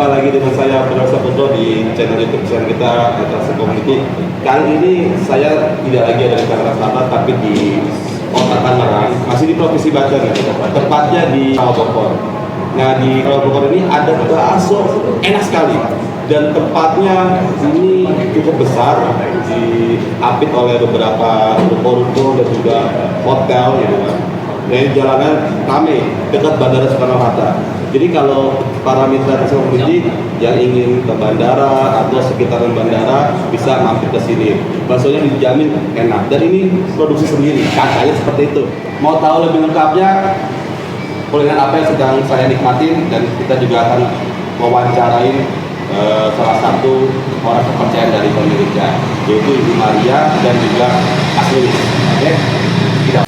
Jumpa lagi dengan saya Bernard Saputra di channel YouTube channel kita Atraksi Community. Kali ini saya tidak lagi ada di Tangerang Selatan, tapi di Kota Tangerang, masih di Provinsi Banten, tepatnya di Bogor. Nah, di Bogor ini ada bakso enak sekali dan tempatnya ini cukup besar, diapit oleh beberapa ruko-ruko dan juga hotel gitu kan. Dan jalanan ramai dekat Bandara Soekarno-Hatta. Jadi kalau para mitra Community yang ingin ke bandara atau sekitaran bandara bisa mampir ke sini. Baksonya dijamin enak dan ini produksi sendiri, katanya seperti itu. Mau tahu lebih lengkapnya kuliner apa yang sedang saya nikmatin, dan kita juga akan mewawancarain salah satu orang kepercayaan dari pemiliknya, yaitu Ibu Maria dan juga Mas Luis. Oke? Tidak.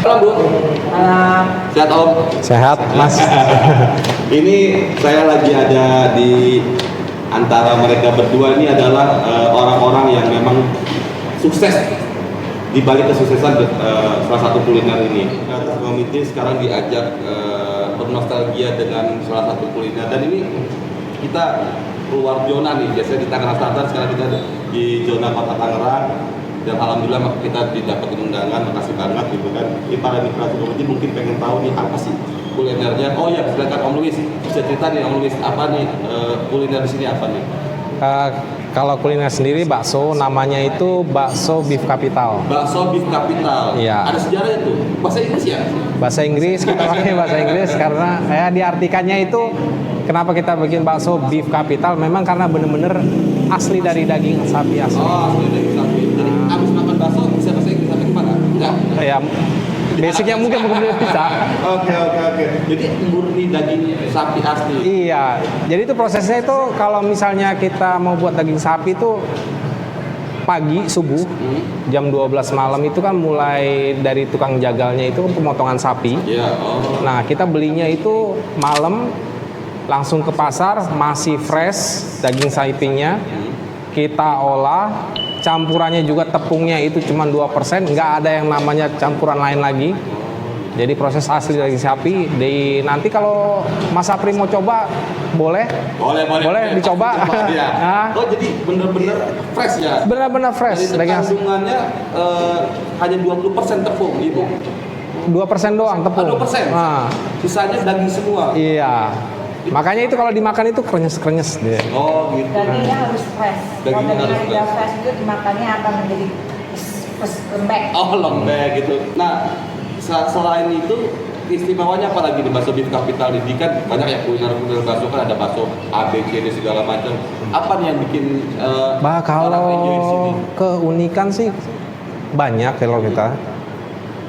Halo Bu. Sehat Om? Sehat Mas. Ini saya lagi ada di antara mereka berdua. Ini adalah orang-orang yang memang sukses di balik kesuksesan salah satu kuliner ini. Atraksi Community sekarang diajak bernostalgia dengan salah satu kuliner, dan ini kita keluar zona nih. Biasanya di Tangerang Selatan, sekarang kita di zona Kota Tangerang. Dan alhamdulillah kita didapat undangan, makasih banget gitu kan. Ini para mitra Community mungkin pengen tahu nih apa sih kulinernya. Oh ya, silakan Om Luis, bisa cerita nih Om Luis, apa nih kuliner di sini apa nih? Kalau kuliner sendiri bakso, namanya itu bakso beef capital. Bakso beef capital. Iya. Ada sejarah itu. Bahasa Inggris ya? Bahasa Inggris, kita pakai bahasa Inggris karena diartikannya itu kenapa kita bikin bakso beef capital, memang karena bener-bener asli dari daging sapi asli. Oh, asli daging sapi. Jadi abis makan bakso bisa bahasa Inggris sampai kemana? Enggak? Ya, basicnya mungkin bisa. Oke. Jadi murni daging sapi asli. Iya. Jadi itu prosesnya itu kalau misalnya kita mau buat daging sapi itu pagi subuh jam 12 malam itu kan mulai dari tukang jagalnya itu pemotongan sapi. Iya. Oh. Nah, kita belinya itu malam langsung ke pasar, masih fresh daging sapinya. Kita olah, campurannya juga tepungnya itu cuma 2%, nggak ada yang namanya campuran lain lagi. Jadi proses asli daging sapi. Nanti kalau Mas Sapri mau coba, boleh dicoba. Ya. Nah, Oh, jadi bener-bener fresh ya? Benar-benar fresh. Jadi kandungannya hanya 20% tepung, Ibu? 2% doang tepung. 2%? Nah, Sisanya daging semua? Iya. Makanya itu kalau dimakan itu krenyes dia. Oh gitu. Dagingnya harus fresh. Dagingnya Kalau harus dagingnya fresh itu dimakannya akan menjadi lembek. Oh, lembek gitu. Nah, selain itu istimewanya apa lagi di bakso beef capital ini? Kan banyak ya kuliner bakso, kan ada bakso A, B, C, D segala macam. Apa nih yang bikin Kalau orang enjoy di sini? keunikan sih banyak kalau kita.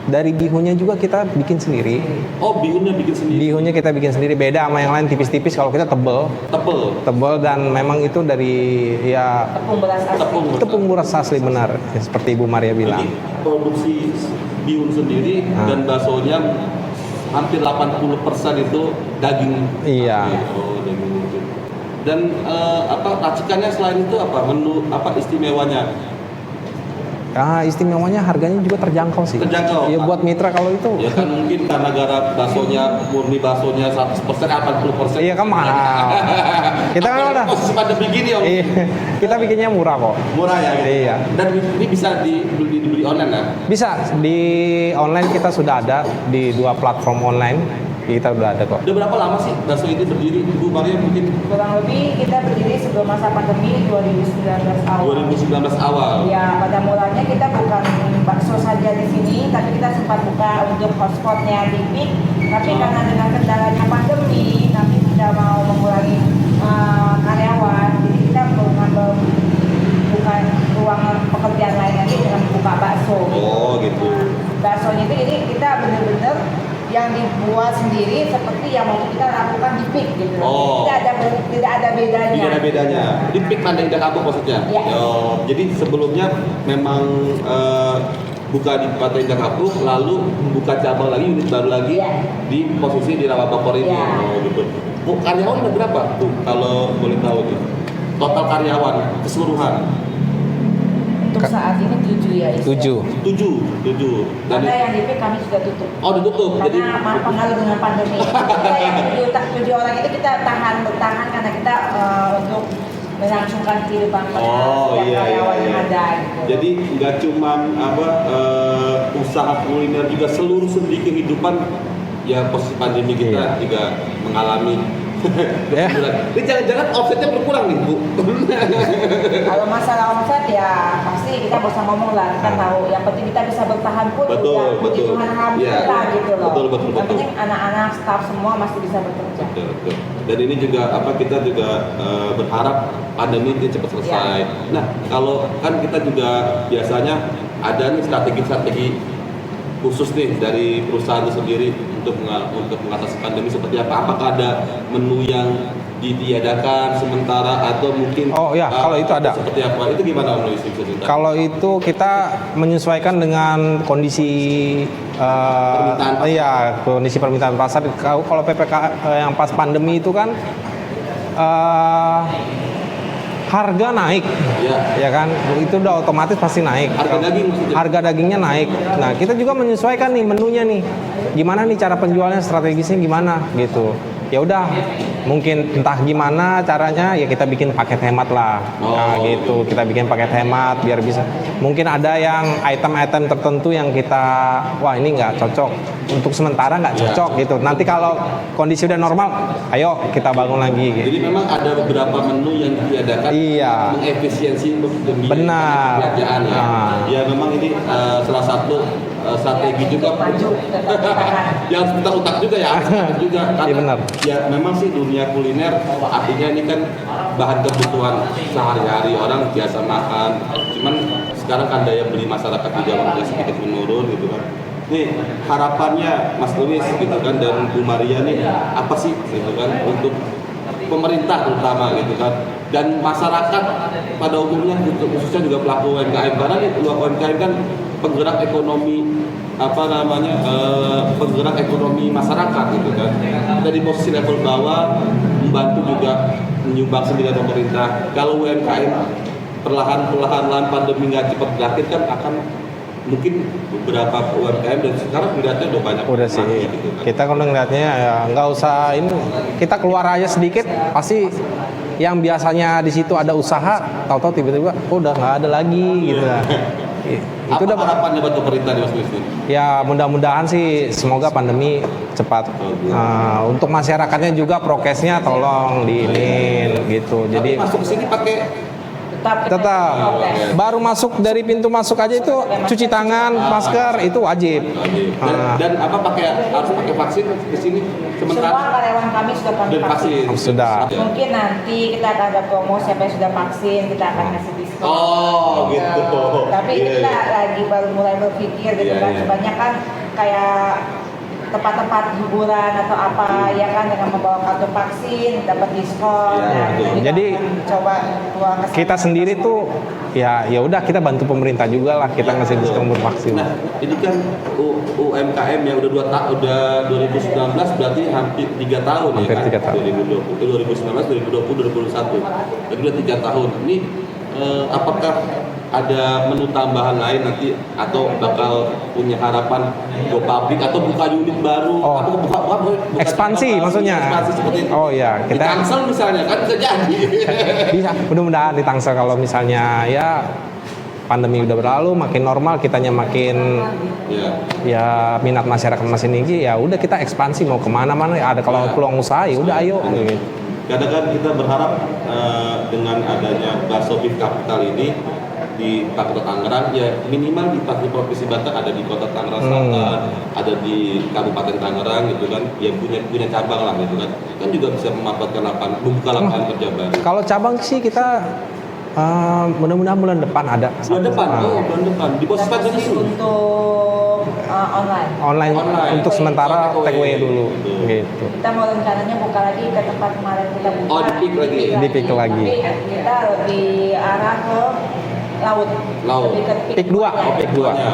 Dari bihunnya juga kita bikin sendiri. Oh, bihunnya bikin sendiri? Bihunnya kita bikin sendiri, beda sama yang lain, tipis-tipis. Kalau kita tebel dan memang itu dari tepung beras asli benar, seperti Ibu Maria bilang. Jadi produksi bihun sendiri dan baksonya hampir 80% itu daging. Iya. Oh, daging itu. Dan racikannya selain itu apa? Menu apa istimewanya? Istimewanya harganya juga terjangkau sih. Terjangkau. Iya, buat mitra kalau itu. Ya kan mungkin karena gara murni baksonya 100%, 80%. Iya kan mahal. Kita kan udah posisi pandemi gini Om. Iya, kita bikinnya murah kok. Murah ya gitu. Iya. Dan ini bisa dibeli online kan? Bisa, di online kita sudah ada di 2 platform online. Kita udah ada kok. Udah berapa lama sih bakso ini berdiri? Ibu Maria mungkin? Kurang lebih kita berdiri sebelum masa pandemi 2019 awal. 2019 awal. Ya, pada mulanya kita bukan bakso saja di sini, tapi kita sempat buka untuk hotspotnya di PIK. Tapi karena dengan kendalanya pandemi, kami tidak mau mengurangi karyawan, jadi kita mengambil buka ruang pekerjaan lain lagi dengan buka bakso. Oh gitu. Baksonya itu ini kita benar-benar yang dibuat sendiri seperti yang mau kita lakukan di PIK gitu. Oh. Tidak ada bedanya. Tidak ada bedanya. Di PIK Tanda Indah Kapuk maksudnya? Ya. Oh, jadi sebelumnya memang buka di Pantai Indah Kapuk, lalu buka cabang lagi, unit baru lagi di posisi di Rawabakor ini. Oh gitu. Karyawan ada berapa tuh kalau boleh tahu nih? Total karyawan keseluruhan? Untuk saat ini 7 ya. Is. 7. 7. Dan Karena yang DP kami sudah tutup. oh ditutup. Jadi Karena pengaruh dengan pandemi. Kita yang 7 orang itu kita bertahan karena kita untuk melangsungkan kehidupan karyawan yang ada. Gitu. Jadi nggak cuma usaha kuliner, juga seluruh sendi kehidupan ya posisi pandemi kita juga mengalami. Ini jangan-jangan offsetnya berkurang nih Bu. Kalau masalah omset ya pasti kita bisa ngomong lah, kita tahu. Yang penting kita bisa bertahan pun udah puji Tuhan alhamdulillah gitu loh. Betul. Yang penting anak-anak, staff semua masih bisa bekerja. Betul. Dan ini juga kita juga berharap pandemi ini cepat selesai. Nah, kalau kan kita juga biasanya ada nih strategi khusus nih dari perusahaan itu sendiri untuk mengatasi pandemi seperti apa? Apakah ada menu yang ditiadakan sementara atau mungkin kalau itu ada. Seperti apa? Itu gimana Om Luis? Kalau itu kita menyesuaikan dengan kondisi permintaan pasar. Kondisi permintaan pasar. Kalau PPK yang pas pandemi itu kan harga naik, ya kan, itu udah otomatis pasti naik. Harga dagingnya naik. Nah, kita juga menyesuaikan nih menunya nih, gimana nih cara penjualnya, strategisnya gimana gitu. Ya udah, mungkin entah gimana caranya ya kita bikin paket hemat lah. Gitu, kita bikin paket hemat biar bisa. Mungkin ada yang item-item tertentu yang kita, wah ini nggak cocok, untuk sementara nggak cocok gitu. Nanti kalau kondisi udah normal, ayo kita bangun lagi. Gitu. Jadi memang ada beberapa menu yang diadakan mengefisiensi demi pekerjaan ya. Ya memang ini salah satu strategi juga yang harus kita utak juga ya, juga karena benar. Ya memang sih dunia kuliner artinya ini kan bahan kebutuhan sehari-hari orang biasa makan, cuman sekarang kan daya beli masyarakat juga udah sedikit menurun gitu kan. Nih harapannya Mas Luis gitu kan dan Bu Maria nih apa sih gitu kan untuk pemerintah terutama gitu kan dan masyarakat pada umumnya khususnya juga pelaku UMKM, karena nih pelaku UMKM kan penggerak ekonomi penggerak ekonomi masyarakat gitu kan. Kita di posisi level bawah membantu juga menyumbangsi dengan pemerintah. Kalau UMKM perlahan-lahan pandemi nggak cepat berakhir kan akan mungkin beberapa UMKM dan sekarang ngeliatnya udah banyak. Udah sih. Gitu kan. Kita kalau ngeliatnya ya nggak usah ini. Kita keluar aja sedikit pasti yang biasanya di situ ada usaha, tahu-tahu tiba-tiba udah nggak ada lagi gitu. Itu udah harapannya buat pemerintah di Mas Luis? Ya mudah-mudahan sih semoga pandemi cepat. Untuk masyarakatnya juga prokesnya tolong diinin gitu. Tapi Jadi masuk sini pakai tetap baru masuk dari pintu masuk aja itu cuci tangan, masker itu wajib. Dan harus pakai vaksin di sini sementara. Semua karyawan kami sudah vaksin. Sudah. Mungkin nanti kita akan ada promo siapa yang sudah vaksin, kita akan kasih diskon. Oh gitu. Tapi kita lagi baru mulai berpikir gitu kan. Kebanyakan kayak tempat-tempat hiburan atau apa ya kan dengan membawa kartu vaksin dapat diskon. Jadi coba kita sendiri tuh ya udah kita bantu pemerintah juga lah, kita ngasih diskon buat vaksin. Nah, ini kan UMKM yang udah 2019 berarti hampir 3 tahun hampir ya kan? 3 tahun. 2019, 2020, 2021. Jadi udah 3 tahun. Ini apakah ada menu tambahan lain nanti atau bakal punya harapan go public atau buka unit baru atau buka ekspansi maksudnya. Ekspansi seperti itu. Oh ya, kita di Tangsel misalnya kan bisa jadi. Bisa, mudah-mudahan di Tangsel kalau misalnya ya pandemi udah berlalu makin normal, kitanya makin ya minat masyarakat masih tinggi, ya udah kita ekspansi mau kemana-mana, ada kalau peluang usaha ya udah ayo. Kadang kan kita berharap dengan adanya bakso beef capital ini di Kota Tangerang ya minimal di Provinsi Banten, ada di Kota Tangerang Selatan, ada di Kabupaten Tangerang gitu kan, ya punya cabang lah gitu kan juga bisa memanfaatkan membuka lapangan kerja baru. Kalau cabang sih kita mudah-mudahan bulan depan ada. Bulan depan di pos untuk online untuk sementara take away dulu gitu. Kita mau rencananya buka lagi ke tempat kemarin kita buka. Di Pik lagi. Tapi kita lebih arah ke laut. Lebih ke Pik 2. Pik 2-nya.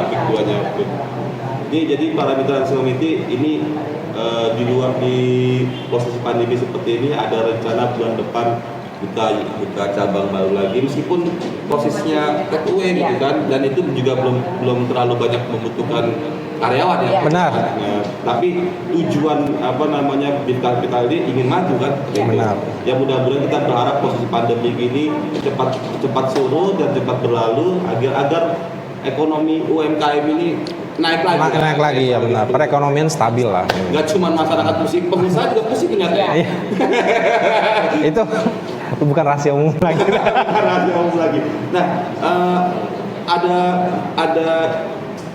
Ini jadi para mitra community ini di luar di posisi pandemi seperti ini ada rencana bulan depan buka cabang baru lagi, meskipun posisinya take away gitu kan, dan itu juga belum terlalu banyak membutuhkan karyawan ya. Benar. Nah, tapi tujuan Beef Capital ini ingin maju kan. Benar. Ya mudah-mudahan kita berharap posisi pandemi ini cepat surut dan cepat berlalu agar ekonomi UMKM ini naik lagi. Ya benar. Perekonomian stabil lah. Nggak cuma masyarakat pusing, pengusaha juga pusing ternyata. Iya. Itu bukan rahasia umum lagi. Bukan rahasia umum lagi. Nah,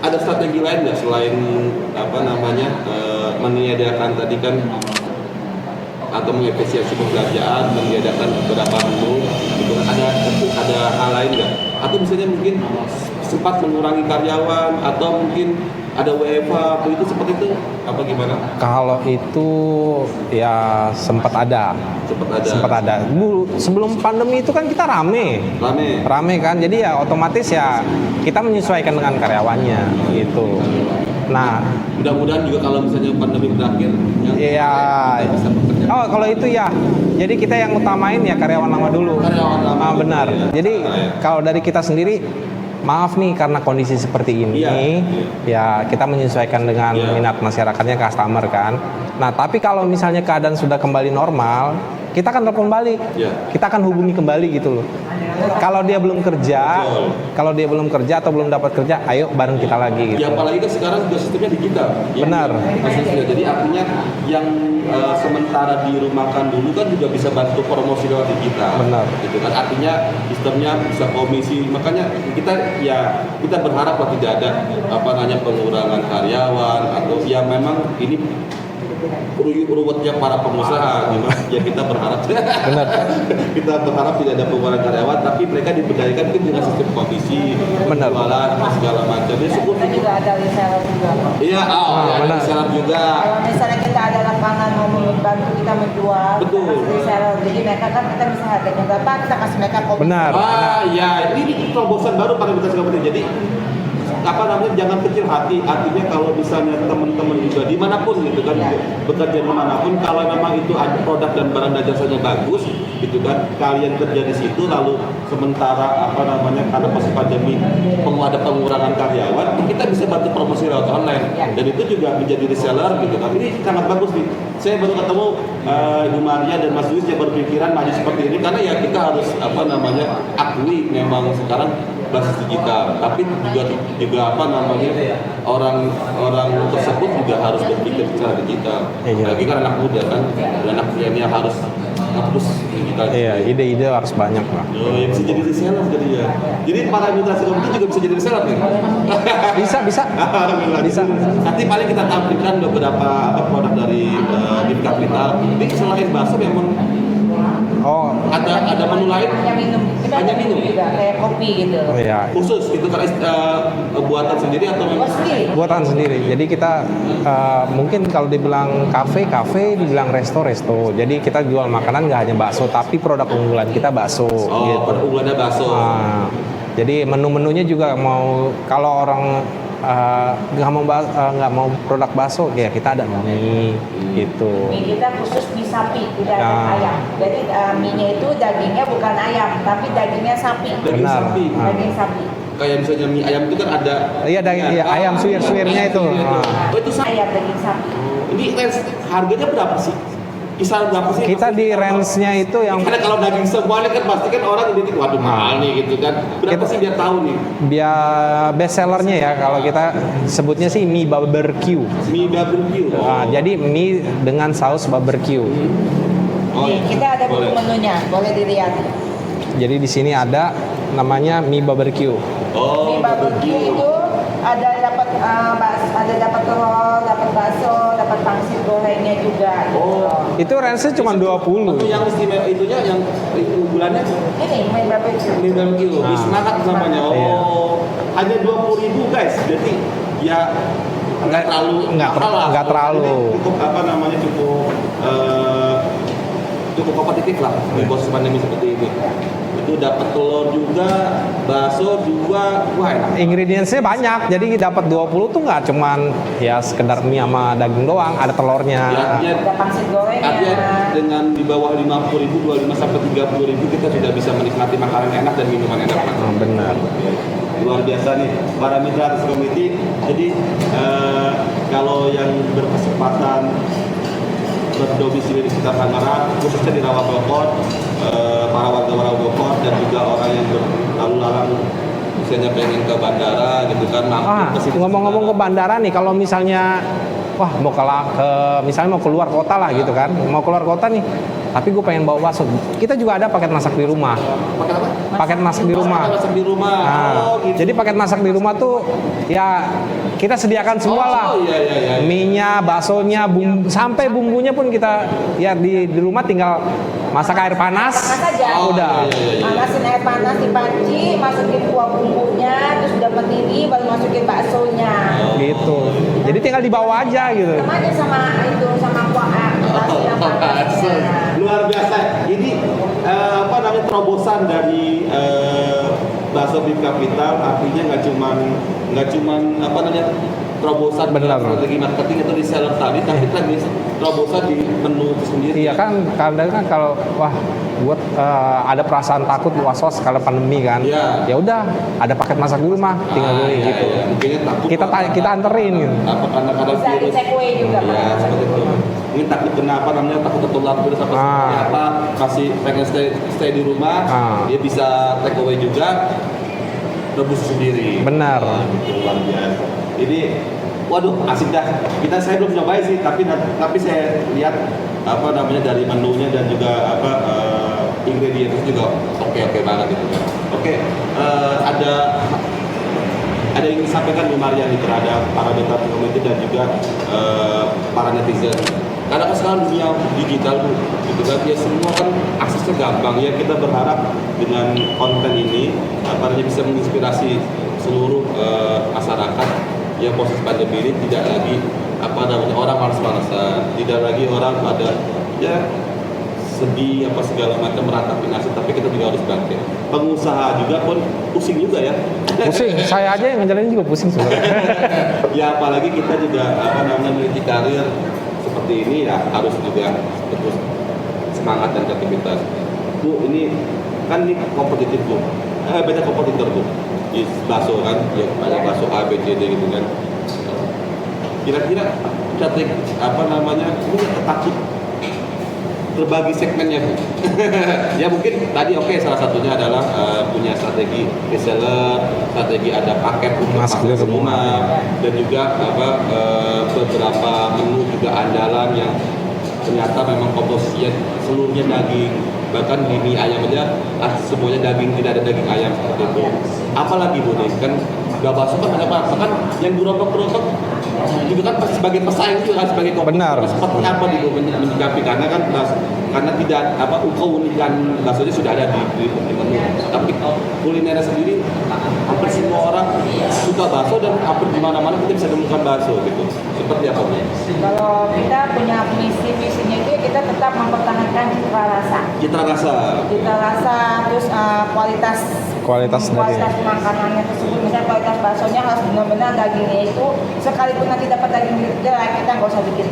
ada strategi lain nggak selain meniadakan tadi kan, atau mengefisiensi pembelanjaan, meniadakan beberapa menu, gitu kan? Ada hal lain nggak? Atau misalnya mungkin sempat mengurangi karyawan, atau mungkin ada WFH itu seperti itu apa gimana? Kalau itu ya sempat ada. Sebelum pandemi itu kan kita rame kan, jadi ya otomatis ya kita menyesuaikan dengan karyawannya gitu. Nah, mudah-mudahan juga kalau misalnya pandemi berakhir ya bisa bekerja. Oh, kalau itu ya, jadi kita yang utamain ya karyawan lama dulu. Benar. Jadi kalau dari kita sendiri, maaf nih karena kondisi seperti ini, ya kita menyesuaikan dengan minat masyarakatnya, customer kan. Nah, tapi kalau misalnya keadaan sudah kembali normal, kita akan telepon balik, kita akan hubungi kembali gitu loh. Kalau dia belum kerja, atau belum dapat kerja, ayo bareng kita lagi. Gitu. Ya apalagi kan sekarang juga sistemnya digital. Benar. Jadi artinya yang sementara dirumahkan dulu kan juga bisa bantu promosi lewat digital. Benar. Gitu kan, artinya sistemnya bisa komisi. Makanya kita berharap lah tidak ada pengurangan karyawan, atau ya memang ini ruwetnya para pengusaha, ya kita berharap benar. Kita berharap tidak ada pengurangan karyawan, tapi mereka diberdayakan mungkin dengan sistem komisi, penjualan, segala macam. Ya syukur. Kita juga ada reseller juga. Iya, ada reseller juga. Kalau misalnya kita ada lapangan mau membantu kita menjual, betul. Reseller. Jadi mereka kan kita bisa harganya berapa, kita kasih mereka komisi. Benar. Ya ini terobosan baru para mitra seperti. Jadi jangan kecil hati, artinya kalau misalnya teman-teman juga dimanapun gitu kan, bekerja dimanapun, kalau memang itu ada produk dan barang dan jasanya bagus gitu kan, kalian kerja di situ, lalu sementara karena posisi pandemi ada pengurangan karyawan, kita bisa bantu promosi lewat online, dan itu juga menjadi reseller gitu kan. Ini sangat bagus nih. Saya baru ketemu Ibu Maria dan Mas Luis yang berpikiran maju seperti ini, karena ya kita harus akui memang sekarang basis digital, tapi juga orang tersebut juga harus berpikir secara digital. Lagi kan anak muda kan, anak milenial harus terus digital. Iya, ide-ide harus banyak lah. Ya bisa jadi reseller jadi ya. Jadi para mitra seperti itu juga bisa jadi reseller nih. Bisa. Bisa. Nanti paling kita tampilkan beberapa produk dari Beef Capital. Ini selain bakso memang ada menu lain? Hanya minum. Juga kayak kopi gitu. Iya. Khusus itu karena buatan sendiri atau memang? Buatan sendiri. Jadi kita mungkin kalau dibilang kafe, dibilang resto. Jadi kita jual makanan nggak hanya bakso, tapi produk unggulan kita bakso. Gitu. Produk unggulannya bakso. Jadi menu-menunya juga kalau orang nggak mau produk bakso, ya kita ada mie gitu. Mie kita khusus mie sapi, tidak ada ayam. Jadi mie-nya itu dagingnya bukan ayam, tapi dagingnya sapi. Daging sapi. Kayak misalnya mie ayam itu kan ada. Iya, ayam suwir-suwirnya itu. Itu ayam daging sapi. Ini harganya berapa sih? Kisaran berapa sih? Kita di range-nya itu yang, karena kalau daging semuanya kan pasti kan orang identik, waduh mahal nih gitu kan. Berapa sih biar tahu nih? Biar best sellernya ya, kalau kita sebutnya sih mie barbecue. Mie barbecue. Jadi mie dengan saus barbecue. Kita ada buku menunya, boleh dilihat. Jadi di sini ada namanya mie barbecue. Mie barbecue itu ada dapat telur, dapat bakso, dapat pangsit gorengnya juga. Itu range-nya cuma 20. Yang istimewa itunya, yang unggulannya ini mie barbecue. Mie barbecue. Semangat namanya. Hanya 20.000 guys. Jadi ya nggak terlalu. Cukup Cukup cukup cukup kompetitif lah di posisi pandemi seperti ini. Itu dapat telur juga, bakso juga, wah enak. Ingredientsnya banyak, jadi dapat 20 tuh nggak cuman ya sekedar mie sama daging doang, ada telurnya. Ya, Ada pangsit gorengnya. artinya dengan di bawah 50.000, 25 sampai 30.000 kita sudah bisa menikmati makanan enak dan minuman enak. Benar. Luar biasa nih para mitra Artis Community. Jadi kalau yang berkesempatan berdomisili di sekitar Tangerang, khususnya di Rawa Bogor, para warga Rawa Bogor dan juga orang yang berlalu lalang misalnya pengen ke bandara gitu kan, mampir ke situ. Ngomong-ngomong ke bandara nih, kalau misalnya mau misalnya mau keluar kota lah gitu kan, mau keluar kota nih, tapi gue pengen bawa bakso. Kita juga ada paket masak di rumah. Paket apa? Paket masak di rumah. Masak di rumah. Nah, Gitu. jadi paket masak di rumah tuh ya kita sediakan semua lah. Iya. Mie-nya, baksonya, sampai bumbunya pun kita ya di rumah tinggal masak air panas. Panas aja. Udah. Iya. Manasin air panas di panci, masukin kuah bumbunya, terus udah mendidih baru masukin baksonya. Gitu. Jadi tinggal dibawa aja gitu. Sama aja sama itu sama kuah nasi yang panasnya. Luar biasa. Ini apa namanya terobosan dari bakso Beef Capital, artinya nggak cuman apa namanya terobosan Benar. strategi marketing itu di seller tadi, tapi tadi terobosan di menu itu sendiri. Iya kan, kadang kan kalau buat ada perasaan takut was-was kalau pandemi kan. Iya. Ya udah, ada paket masak di rumah, tinggal beli Iya, gitu. iya. Mungkinnya takut Kita anterin gitu. apa karena Bisa di virus. take away juga. Iya, seperti itu. Ini takut kena apa namanya, takut tertular virus apa seperti apa, masih pengen stay di rumah, dia bisa take away juga, rebus sendiri. Benar. Gitu, luar biasa. Ini waduh asik dah. Saya belum nyobain sih, tapi saya lihat apa namanya dari menunya dan juga ingredients juga oke banget gitu. Oke, ada yang ingin disampaikan Bu Mariani terhadap para mitra community dan juga para netizen. Karena kan sekarang dunia digital Bu, gitu kan, ya semua kan aksesnya gampang ya. Kita berharap dengan konten ini bisa menginspirasi seluruh masyarakat ya posisi pandemi ini tidak lagi orang malas-malasan, tidak lagi orang pada ya sedih segala macam meratapi nasib, tapi kita juga harus bangkit. Pengusaha juga pun pusing juga ya. Pusing, saya aja yang ngejalanin juga pusing sebenarnya. Ya apalagi kita juga meniti karir seperti ini ya harus juga terus semangat dan kreativitas. Bu, ini kan ini kompetitif Bu. Banyak kompetitor Bu. Di bakso kan, ya banyak bakso A, B, C, D gitu kan. Kira-kira strategi punya takut terbagi segmennya Bu. Ya mungkin tadi salah satunya adalah punya strategi reseller, strategi ada paket untuk Masak di rumah. dan juga beberapa menu juga andalan yang ternyata memang komposisinya seluruhnya daging, bahkan di mie ayam aja semuanya daging, tidak ada daging ayam seperti itu. Apalagi Bu nih kan gak bakso kan banyak banget, kan yang gerobak-gerobak juga kan sebagai pesaing juga kan, sebagai kompetitor. Benar. Seperti apa di menyikapi karena kan karena tidak keunikan baksonya sudah ada di menu, tapi kulinernya sendiri hampir semua orang suka bakso dan hampir di mana-mana kita bisa menemukan bakso gitu. Seperti apa Bu? Kalau kita punya visinya itu kita tetap mempertahankan cita rasa, terus kualitas makanannya tersebut. Misalnya kualitas baksonya harus benar-benar dagingnya itu, sekalipun nanti dapat daging jelek kita nggak usah bikin.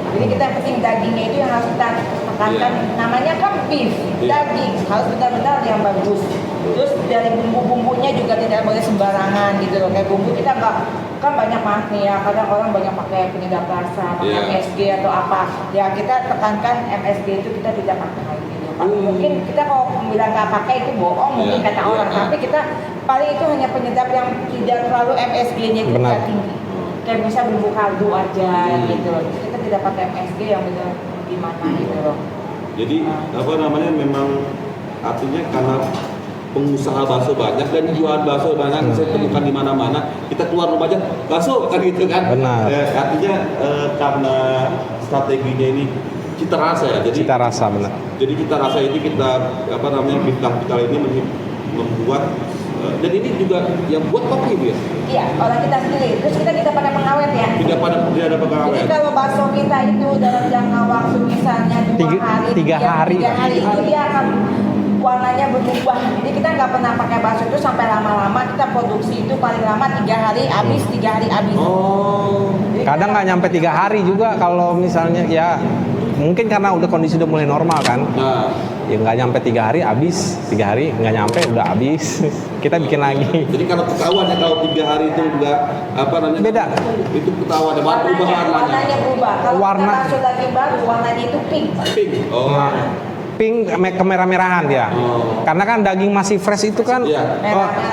Jadi kita yang penting dagingnya itu yang harus kita tekankan. Namanya kan beef, daging harus benar-benar yang bagus. Terus dari bumbu-bumbunya juga tidak boleh sembarangan gitu loh. Kayak bumbu kita nggak, kan banyak nih ya, kadang orang banyak pakai penyedap rasa, pakai MSG atau apa. Ya kita tekankan MSG itu kita tidak pakai gitu. Mungkin kita kalau bilang nggak pakai itu bohong, mungkin kata orang. Tapi kita paling itu hanya penyedap yang tidak terlalu MSG-nya itu tidak tinggi. Kayak bisa bumbu kaldu aja gitu loh. Kita tidak pakai MSG yang benar gimana gitu loh. Jadi memang artinya karena pengusaha bakso banyak dan jualan bakso banyak, saya temukan di mana-mana. Kita keluar rumah aja bakso kan gitu kan. Benar. Ya, artinya karena strateginya ini cita rasa ya. Jadi Cita rasa benar. Jadi cita rasa ini kita Beef Capital ini membuat dan ini juga yang buat kopi Bu ya. Iya, orang kita sendiri. Terus kita pakai pengawet ya. Tidak Tidak ada pegawai. Jadi kalau bakso kita itu dalam jangka waktu misalnya 3 hari. 3 hari itu dia akan warnanya berubah. Jadi kita nggak pernah pakai bakso itu sampai lama-lama. Kita produksi itu paling lama 3 hari habis, 3 hari habis. Oh. Jadi Kadang nggak nyampe 3 hari juga kalau misalnya ya mungkin karena udah kondisi udah mulai normal kan. Nah, Ya nggak nyampe 3 hari habis, 3 hari nggak nyampe udah habis. Kita bikin lagi. jadi kalau ketahuan ya kalau 3 hari itu enggak apa namanya? Beda. Itu ketahuan ada berubah warnanya. warnanya berubah. Kalau Warna- kita bakso daging baru warnanya itu pink. Pink. Oh. Nah, pink kemerah-merahan dia. Oh. Karena kan daging masih fresh itu kan Iya.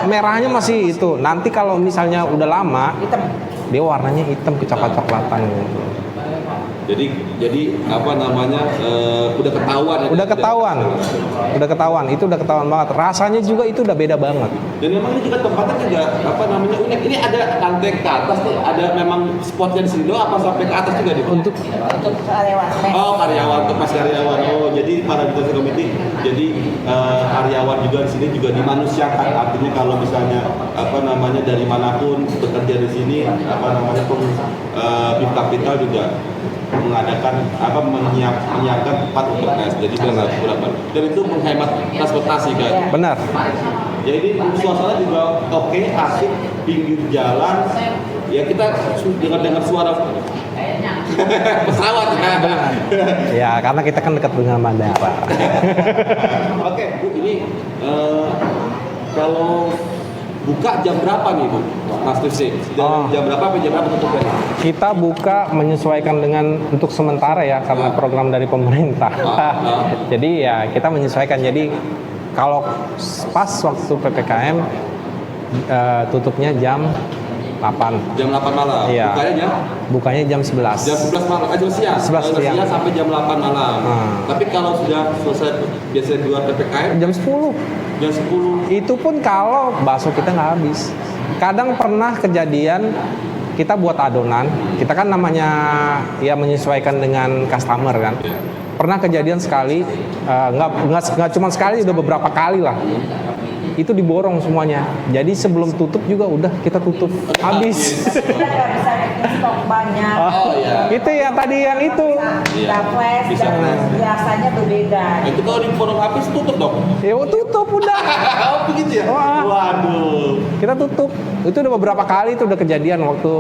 merahnya masih itu. Nanti kalau misalnya udah lama Hitam. dia warnanya hitam kecoklat-coklatan gitu. Jadi apa namanya? Udah ketahuan ya. Udah ketahuan. Itu udah ketahuan banget. Rasanya juga itu udah beda banget. Dan memang ini juga tempatnya juga apa namanya unik. Ini ada lantai ke atas nih, ada memang spotnya di sini doang apa sampai ke atas juga nih? Untuk Untuk karyawan. Oh karyawan, kepas karyawan. Oh jadi para Mitose Committee, jadi karyawan juga di sini juga dimanusiakan. Artinya kalau misalnya apa namanya dari manapun bekerja di sini, apa namanya Beef Capital juga mengadakan apa menyiapkan tempat untuk mes. Jadi benar berapa? Dan itu menghemat transportasi kan. Iya. benar. Jadi suasana juga oke, asik, pinggir jalan. Ya kita dengar suara pesawat ya. Ya karena kita kan dekat dengan bandara. Oke, Bu, ini kalau buka jam berapa nih, Bu? Mas Tusi? Oh. Jam berapa sampai jam berapa tutupnya? Kita buka menyesuaikan dengan untuk sementara ya karena program dari pemerintah. Jadi ya kita menyesuaikan. Jadi kalau pas waktu PPKM tutupnya jam 8. Jam 8 malam. Iya. Bukanya jam Bukanya jam 11. jam 11 malam, jam siang. 11 siang. Sampai jam 8 malam. Tapi kalau sudah selesai biasanya di luar PPKM Jam 10. jam 10. Itu pun kalau bakso kita nggak habis. Kadang pernah kejadian kita buat adonan, kita kan namanya ya menyesuaikan dengan customer kan. Pernah kejadian sekali, nggak cuma sekali, udah beberapa kali lah. Itu diborong semuanya. Jadi sebelum tutup juga udah kita tutup habis. Kita nggak bisa bikin stok banyak. Oh iya. Itu yang tadi yang itu. Kita flash Bisa dan flash. rasanya berbeda. Itu kalau diborong habis tutup dong. Ya tutup udah. Oh begitu ya? Wah. Waduh. Kita tutup. Itu udah beberapa kali itu udah kejadian waktu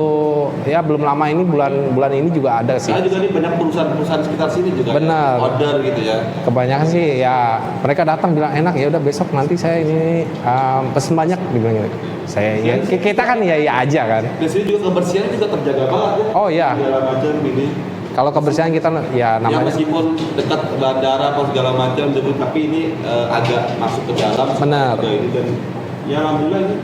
ya belum lama ini bulan ini juga ada sih. Karena juga nih banyak perusahaan-perusahaan sekitar sini juga Benar. ya, order gitu ya. Kebanyakan sih ya mereka datang bilang enak ya udah besok nanti saya ini pesen banyak dibilang gitu. Saya ya kita kan ya aja kan. Di sini juga kebersihan juga terjaga banget ya. Oh iya. Segala macam ini. Kalau kebersihan kita ya Ya namanya meskipun dekat bandara apa segala macam, tapi ini agak masuk ke dalam. Benar. Juga ini dan ya alhamdulillah ini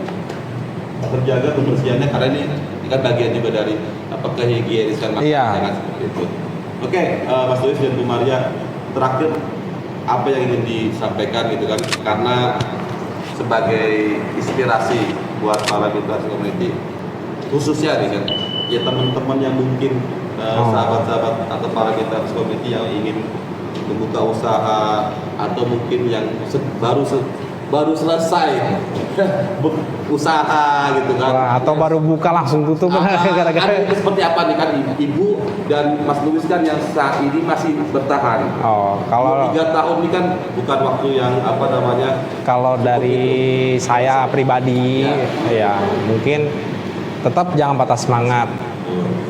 terjaga kebersihannya karena ini kan bagian juga dari apa kehigienisan makanan Iya. kan, seperti itu. Oke, Mas Luis dan Bu Maria, terakhir apa yang ingin disampaikan gitu kan karena sebagai inspirasi buat para Mitose Community khususnya nih kan ya teman-teman yang mungkin sahabat-sahabat atau para Mitose Community yang ingin membuka usaha atau mungkin yang baru selesai usaha gitu kan. Wah, atau baru buka langsung tutup gara-gara. Kan seperti apa nih kan Ibu dan Mas Luis kan yang saat ini masih bertahan. Oh, kalau 3 tahun ini kan bukan waktu yang apa namanya. kalau dari saya pribadi ya mungkin tetap jangan patah semangat.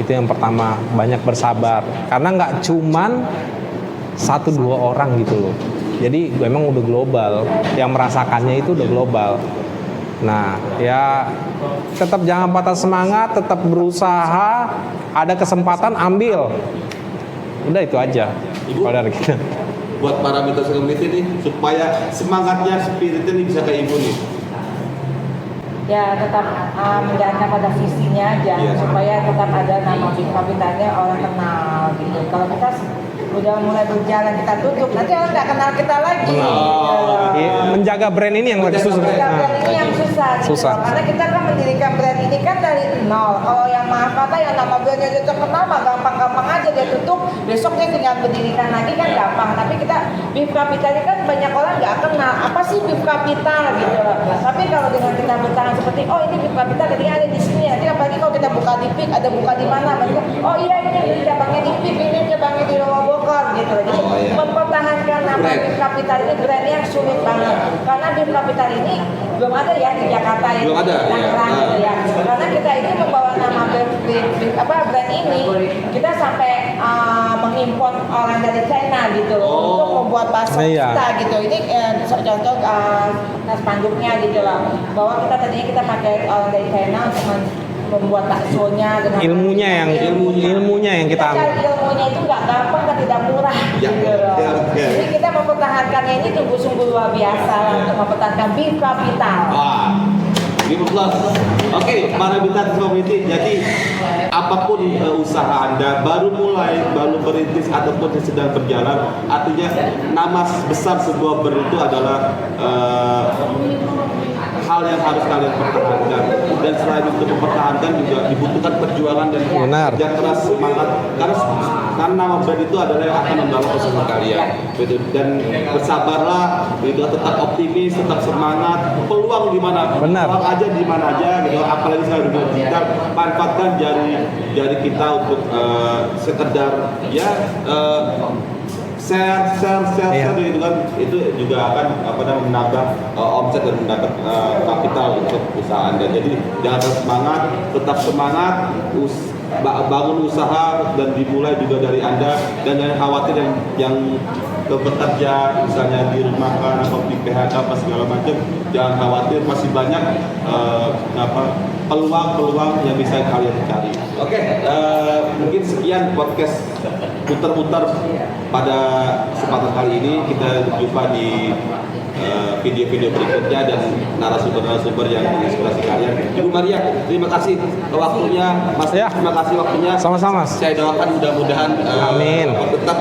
Itu yang pertama, banyak bersabar karena nggak cuman 1-2 orang gitu loh. Jadi memang udah global, yang merasakannya itu udah global. Nah, ya tetap jangan patah semangat, tetap berusaha, ada kesempatan ambil. Udah itu aja. Ibu? Kalau dari kita. Buat para Mitose Community nih supaya semangatnya, spiritnya nih bisa kayak Ibu nih. Ya tetap menjalankan pada visinya aja Iya. supaya tetap ada nama Beef Capitalnya orang kenal gitu. Kalau kita udah mulai berjalan kita tutup, nanti orang nggak kenal kita lagi. Oh, Iya, menjaga brand ini yang lagi susah. Menjaga brand ini yang susah, gitu. Susah. Karena kita kan mendirikan brand ini kan dari nol. Kalau yang maaf kata yang nama brandnya dia terkenal mah gampang-gampang aja dia tutup, besok dia tinggal mendirikan lagi kan gampang. Tapi kita Beef Capital ini kan banyak orang nggak kenal apa sih Beef Capital gitu. Tapi kalau dengan kita bertahan seperti oh ini Beef Capital tadi ada di sini, nanti apalagi kalau kita buka di Pik, ada buka di mana, mereka oh iya Capital ini brand yang sulit banget karena Beef Capital ini belum ada ya di Jakarta ya. Belum ada, ya. Gitu ya. Karena kita ini membawa nama brand ini, kita sampai mengimpor orang dari China gitu untuk membuat bakso Iya. kita gitu. Ini contoh spanduknya gitu lah. Bahwa kita tadinya kita pakai orang dari China untuk membuat baksonya dengan ilmunya yang kita ambil. Ilmunya itu nggak gampang dan tidak murah Ya, gitu loh. ya. Jadi kita mempertahankannya ini sungguh-sungguh luar biasa untuk mempertahankan Beef Capital. Beef Plus. Oke, para Bintang Community. Jadi apapun usaha Anda baru mulai, baru merintis ataupun sedang berjalan, artinya nama besar sebuah brand itu adalah hal yang harus kalian pertahankan, dan selain itu mempertahankan juga dibutuhkan perjuangan dan Benar. kerja keras, semangat, karena nama brand itu adalah yang akan membawa usaha kalian gitu. Dan bersabarlah gitu, tetap optimis, tetap semangat, peluang di mana, Benar. peluang aja di mana aja gitu, apalagi sekarang dunia digital, manfaatkan jari kita untuk sekedar ya share gitu kan, itu juga akan menambah omset dan mendapat kapital untuk usaha Anda. Jadi jangan semangat, tetap semangat, bangun usaha dan dimulai juga dari Anda, dan jangan khawatir yang bekerja misalnya di rumah kan atau di PHK apa segala macam, jangan khawatir, masih banyak peluang-peluang yang bisa kalian cari. Oke, mungkin sekian podcast putar-putar pada kesempatan kali ini. Kita jumpa di video-video berikutnya dan narasumber-narasumber yang menginspirasi kalian. Ibu Maria, terima kasih waktunya, Mas. Ya. Terima kasih waktunya. Sama-sama. Saya doakan mudah-mudahan Amin. tetap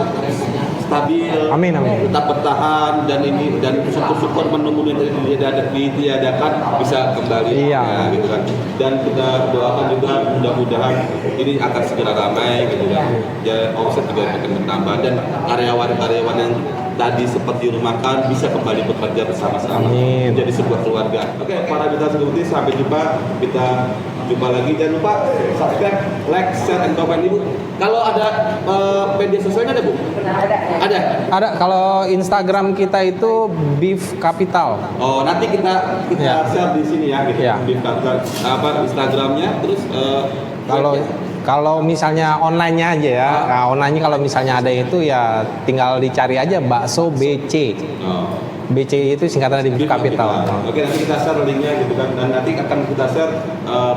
stabil, Amin. tetap bertahan, dan syukur-syukur menunggu ditiadakan bisa kembali. Iya. Ya, gitu kan. Dan kita doakan juga mudah-mudahan ini akan segera ramai gitu kan. Ya, omset juga makin bertambah dan karyawan-karyawan yang tadi sempat dirumahkan bisa kembali bekerja bersama-sama Amin. menjadi sebuah keluarga. Oke, para Bintang Community, sampai jumpa. Kita jumpa lagi. Jangan lupa subscribe, like, share, and comment. Ibu, kalau ada media sosialnya ada, Bu? Ada. Ada, kalau Instagram kita itu Beef Capital. Oh, nanti kita Ya. share di sini ya, gitu. Ya. Di Instagramnya, terus Kalau misalnya online-nya aja ya, nah, online-nya kalau misalnya ada itu ya tinggal dicari aja bakso BC. BC itu singkatan dari Beef Capital. Oke, nanti kita share linknya gitu kan, dan nanti akan kita share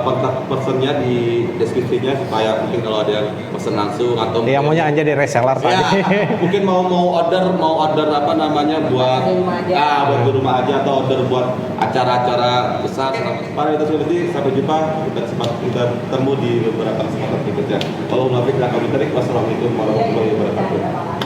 kontak personnya di deskripsinya supaya mungkin kalau ada yang pesen langsung atau Ya maunya aja di reseller ya, tadi. mungkin mau order buat buat di rumah aja atau order buat acara-acara besar. Para itu sampai jumpa, kita ketemu di beberapa kesempatan berikutnya. Kalau wassalamualaikum warahmatullahi wabarakatuh.